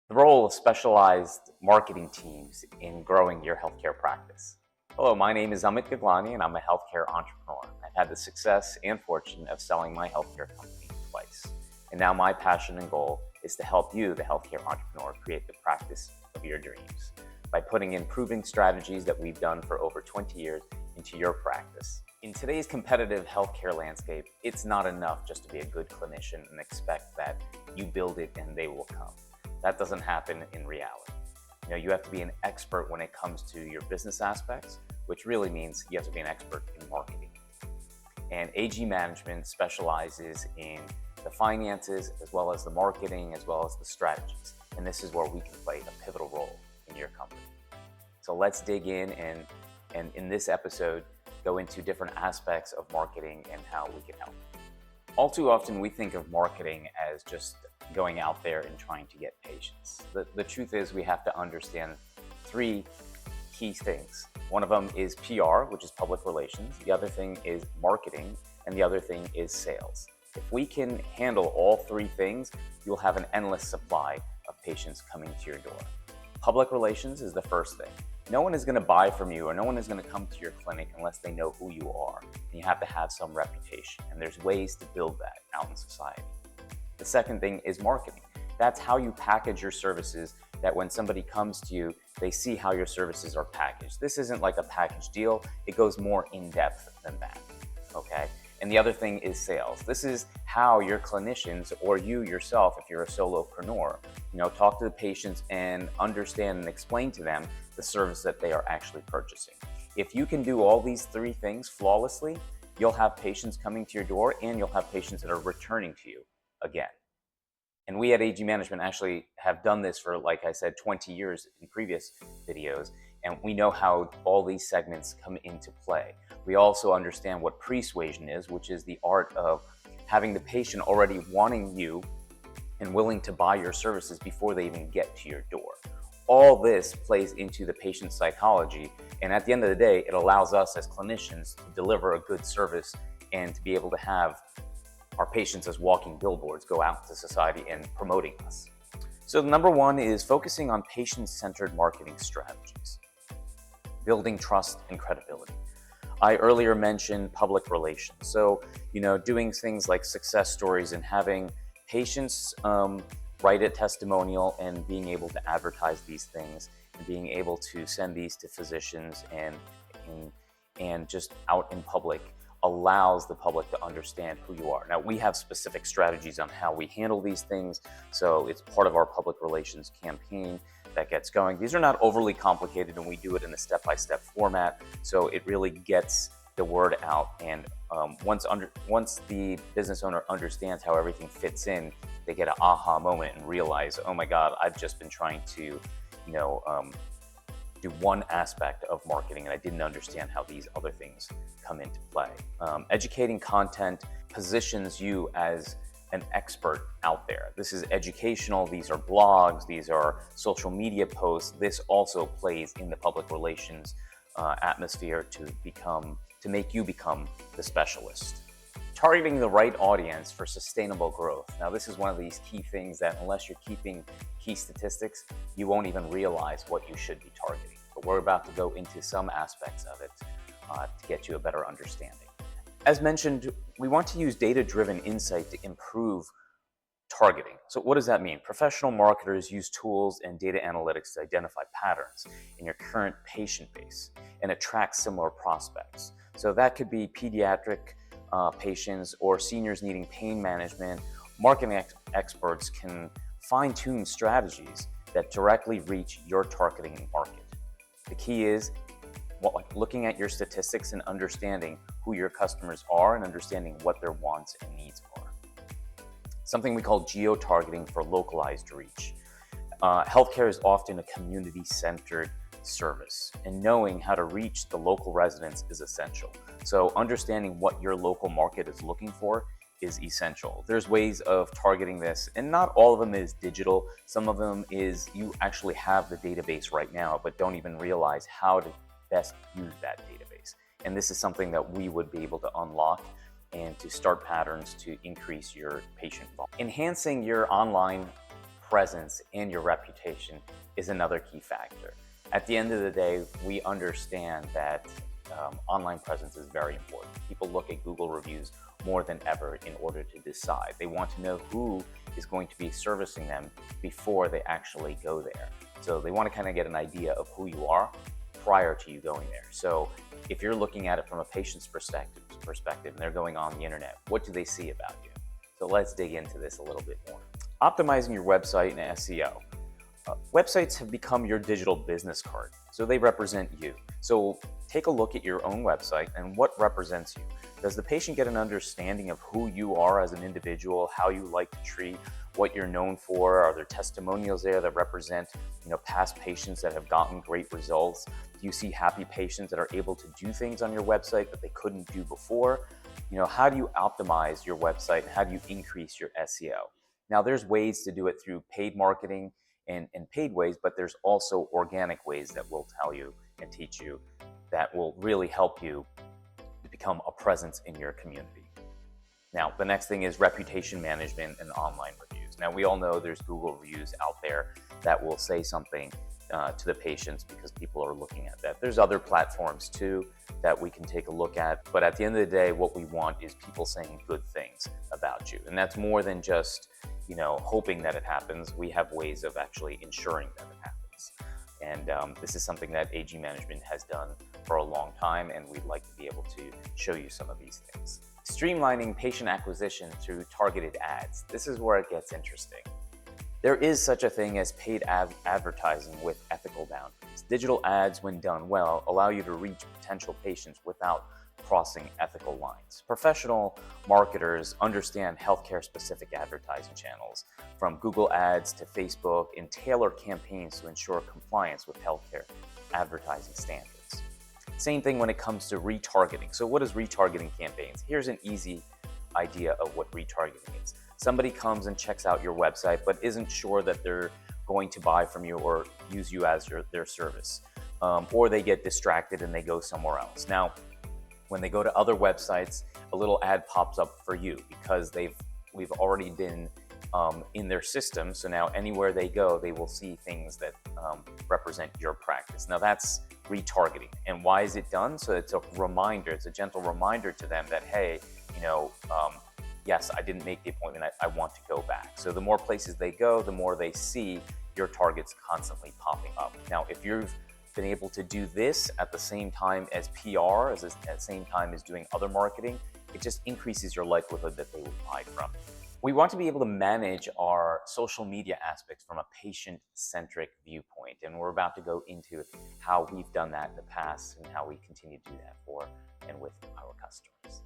The role of specialized marketing teams in growing your healthcare practice. Hello, my name is Amit Gaglani and I'm a healthcare entrepreneur. I've had the success and fortune of selling my healthcare company twice. And now my passion and goal is to help you, the healthcare entrepreneur, create the practice of your dreams by putting in proven strategies that we've done for over 20 years into your practice. In today's competitive healthcare landscape, it's not enough just to be a good clinician and expect that you build it and they will come. That doesn't happen in reality. You have to be an expert when it comes to your business aspects, which really means you have to be an expert in marketing. And AG Management specializes in the finances, as well as the marketing, as well as the strategies. And this is where we can play a pivotal role in your company. So let's dig in and in this episode, go into different aspects of marketing and how we can help. All too often, we think of marketing as just going out there and trying to get patients. The truth is we have to understand three key things. One of them is PR, which is public relations. The other thing is marketing, and the other thing is sales. If we can handle all three things, you'll have an endless supply of patients coming to your door. Public relations is the first thing. No one is going to buy from you or no one is going to come to your clinic unless they know who you are. And you have to have some reputation, and there's ways to build that out in society. The second thing is marketing. That's how you package your services, that when somebody comes to you, they see how your services are packaged. This isn't like a package deal. It goes more in depth than that, okay? And the other thing is sales. This is how your clinicians or you yourself, if you're a solopreneur, talk to the patients and understand and explain to them the service that they are actually purchasing. If you can do all these three things flawlessly, you'll have patients coming to your door and you'll have patients that are returning to you again. And we at AG Management actually have done this for, like I said, 20 years in previous videos, and we know how all these segments come into play. We also understand what persuasion is, which is the art of having the patient already wanting you and willing to buy your services before they even get to your door. All this plays into the patient psychology, and at the end of the day, it allows us as clinicians to deliver a good service and to be able to have our patients as walking billboards go out to society and promoting us. So number one is focusing on patient-centered marketing strategies, building trust and credibility. I earlier mentioned public relations. So, doing things like success stories and having patients write a testimonial and being able to advertise these things and being able to send these to physicians and just out in public allows the public to understand who you are. Now, we have specific strategies on how we handle these things, so it's part of our public relations campaign that gets going. These are not overly complicated, and we do it in a step-by-step format, so it really gets the word out. And once the business owner understands how everything fits in, they get an aha moment and realize, oh my God, I've just been trying to, do one aspect of marketing and I didn't understand how these other things come into play. Educating content positions you as an expert out there. This is educational, these are blogs, these are social media posts. This also plays in the public relations atmosphere to make you become the specialist. Targeting the right audience for sustainable growth. Now, this is one of these key things that unless you're keeping key statistics, you won't even realize what you should be targeting. But we're about to go into some aspects of it to get you a better understanding. As mentioned, we want to use data-driven insight to improve targeting. So what does that mean? Professional marketers use tools and data analytics to identify patterns in your current patient base and attract similar prospects. So that could be pediatric patients or seniors needing pain management. Marketing experts can fine-tune strategies that directly reach your targeting market. The key is looking at your statistics and understanding who your customers are and understanding what their wants and needs are. Something we call geo-targeting for localized reach. Healthcare is often a community-centered service, and knowing how to reach the local residents is essential. So understanding what your local market is looking for is essential. There's ways of targeting this, and not all of them is digital. Some of them is you actually have the database right now, but don't even realize how to best use that database. And this is something that we would be able to unlock and to start patterns to increase your patient volume. Enhancing your online presence and your reputation is another key factor. At the end of the day, we understand that online presence is very important. People look at Google reviews more than ever in order to decide. They want to know who is going to be servicing them before they actually go there. So they want to kind of get an idea of who you are prior to you going there. So if you're looking at it from a patient's perspective and they're going on the internet, what do they see about you? So let's dig into this a little bit more. Optimizing your website and SEO. Websites have become your digital business card, so they represent you. So take a look at your own website and what represents you. Does the patient get an understanding of who you are as an individual, how you like to treat, what you're known for? Are there testimonials there that represent, past patients that have gotten great results? Do you see happy patients that are able to do things on your website that they couldn't do before? How do you optimize your website and how do you increase your SEO? Now, there's ways to do it through paid marketing and paid ways, but there's also organic ways that will tell you and teach you that will really help you to become a presence in your community. Now, the next thing is reputation management and online reviews. Now, we all know there's Google reviews out there that will say something to the patients because people are looking at that. There's other platforms too that we can take a look at, but at the end of the day, what we want is people saying good things about you. And that's more than just, hoping that it happens. We have ways of actually ensuring that it happens. And this is something that AG Management has done for a long time, and we'd like to be able to show you some of these things. Streamlining patient acquisition through targeted ads. This is where it gets interesting. There is such a thing as paid advertising with ethical boundaries. Digital ads, when done well, allow you to reach potential patients without crossing ethical lines. Professional marketers understand healthcare-specific advertising channels, from Google Ads to Facebook, and tailor campaigns to ensure compliance with healthcare advertising standards. Same thing when it comes to retargeting. So what is retargeting campaigns? Here's an easy idea of what retargeting is. Somebody comes and checks out your website but isn't sure that they're going to buy from you or use you as their service. Or they get distracted and they go somewhere else. Now, when they go to other websites, a little ad pops up for you because we've already been in their system. So now anywhere they go, they will see things that represent your practice. Now that's retargeting. And why is it done? So it's a reminder, it's a gentle reminder to them that, hey, yes, I didn't make the appointment, I want to go back. So the more places they go, the more they see your targets constantly popping up. Now, if you've been able to do this at the same time as PR, at the same time as doing other marketing, it just increases your likelihood that they will buy from you. We want to be able to manage our social media aspects from a patient-centric viewpoint, and we're about to go into how we've done that in the past and how we continue to do that for and with our customers.